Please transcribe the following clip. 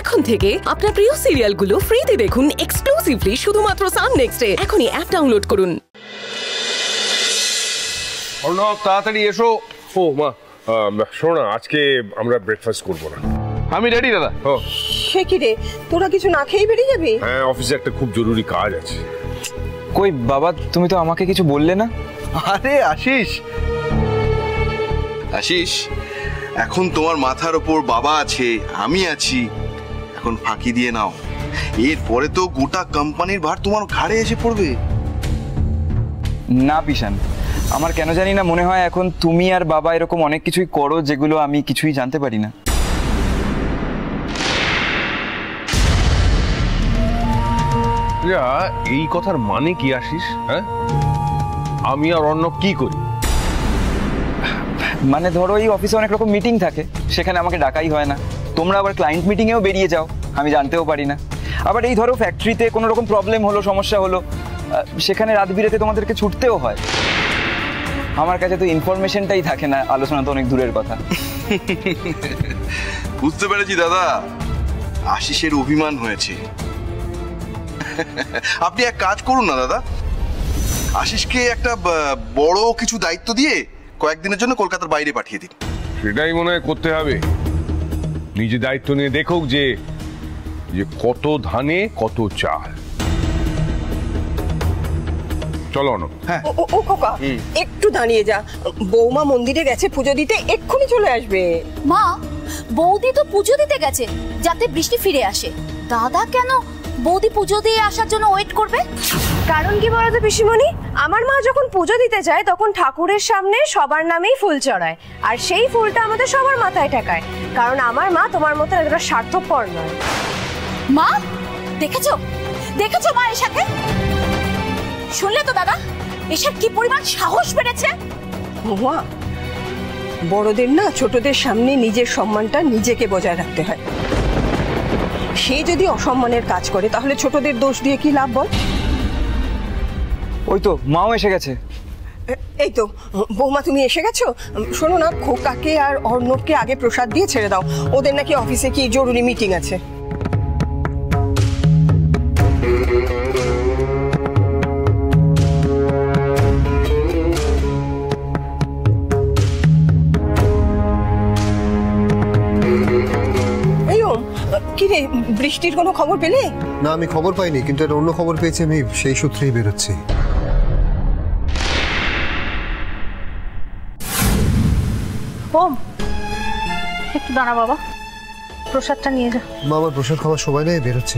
এখন থেকে আপনার প্রিয় সিরিয়ালগুলো ফ্রিতে দেখুন এক্সক্লুসিভলি শুধুমাত্র সান নেক্সটে। এখনই অ্যাপ ডাউনলোড করুন। অর্ণব তাড়াতাড়ি এসো। ও মা শোনো না, আজকে আমরা ব্রেকফাস্ট করবো না। আমি রেডি দাদা। ও সে কি রে, তোরা কিছু না খেয়ে বেরিয়ে যাবি? হ্যাঁ, অফিসে একটা খুব জরুরি কাজ আছে। কই বাবা, তুমি তো আমাকে কিছু বললে না। আরে আশিস, আশিস, এখন তোমার মাথার ওপর বাবা আছে, আমি আছি, এখন ফাঁকি দিয়ে নাও। এরপরে তো গোটা কোম্পানির ভার তোমার ঘাড়ে এসে পড়বে। না পিশান, আমার কেন জানি না মনে হয় এখন তুমি আর বাবা এরকম অনেক কিছুই করো যেগুলো আমি কিছুই জানতে পারি না। এই কথার মানে কি আসিস? হ্যাঁ, আমি আর অর্ণব কি করি? মানে ধরো এই অফিসে অনেক রকম মিটিং থাকে, সেখানে আমাকে ডাকাই হয় না। তোমরা আবার ক্লায়েন্ট মিটিংয়েও বেরিয়ে যাও, আমি জানতেও পারি না। আবার এই ধরো ফ্যাক্টরিতে কোনো রকম প্রবলেম হলো, সমস্যা হলো, সেখানে রাত বিরেতে তোমাদেরকে ছুটতেও হয়। আমার কাছে তো ইনফরমেশনটাই থাকে না, আলোচনা তো অনেক দূরের কথা। বুঝতে পেরেছি দাদা, আশিসের অভিমান হয়েছে। আপনি এক কাজ করুন না দাদা, আশিসকে একটা বড় কিছু দায়িত্ব দিয়ে কয়েকদিনের জন্য কলকাতার বাইরে পাঠিয়ে দিন। সেটাই মনে হয় করতে হবে। নিজে দায়িত্ব নিয়ে দেখুক যে কত ধানে কত চাল। চলো অর্ণব। হ্যাঁ ও খোকা, একটু দাঁড়িয়ে যা। বৌমা মন্দিরে গেছে পুজো দিতে, এক্ষুনি চলে আসবে। মা, বৌদি তো পুজো দিতে গেছে যাতে বৃষ্টি ফিরে আসে। দাদা কেন বৌদি পুজো দিয়ে আসার জন্য ওয়েট করবে? কারণ কি বলতো পিসিমণি, আমার মা যখন পুজো দিতে যায় তখন ঠাকুরের সামনে সবার নামেই ফুল চড়ায়, আর সেই ফুলটা আমাদের সবার মাথায় ঠেকায়। কারণ আমার মা তোমার মতো একটা স্বার্থপর নয়। মা, দেখেছো দেখেছো মা এসাকে? শুনলে তো দাদা, এসার কি পরিমাণ সাহস বেড়েছে। মা, বড়দের না ছোটদের সামনে নিজের সম্মানটা নিজেকে বজায় রাখতে হয়। সে যদি অসম্মানের কাজ করে তাহলে ছোটদের দোষ দিয়ে কি লাভ বল? ওই তো মাও এসে গেছে। এই তো বৌমা, তুমি এসে গেছো। শোনো না, খোকাকে আর অর্ণবকে আগে প্রসাদ দিয়ে ছেড়ে দাও, ওদের নাকি অফিসে কি জরুরি মিটিং আছে। কিরে, বৃষ্টির কোনো খবর পেলে? না, আমি খবর পাইনি, কিন্তু একটা অন্য খবর পেয়েছি, আমি সেই সূত্রেই বেরোচ্ছি। ওম, একটু দাঁড়া বাবা, প্রসাদটা নিয়ে যা। মা, আমার প্রসাদ খাওয়ার সময় নেই, বেরোচ্ছি।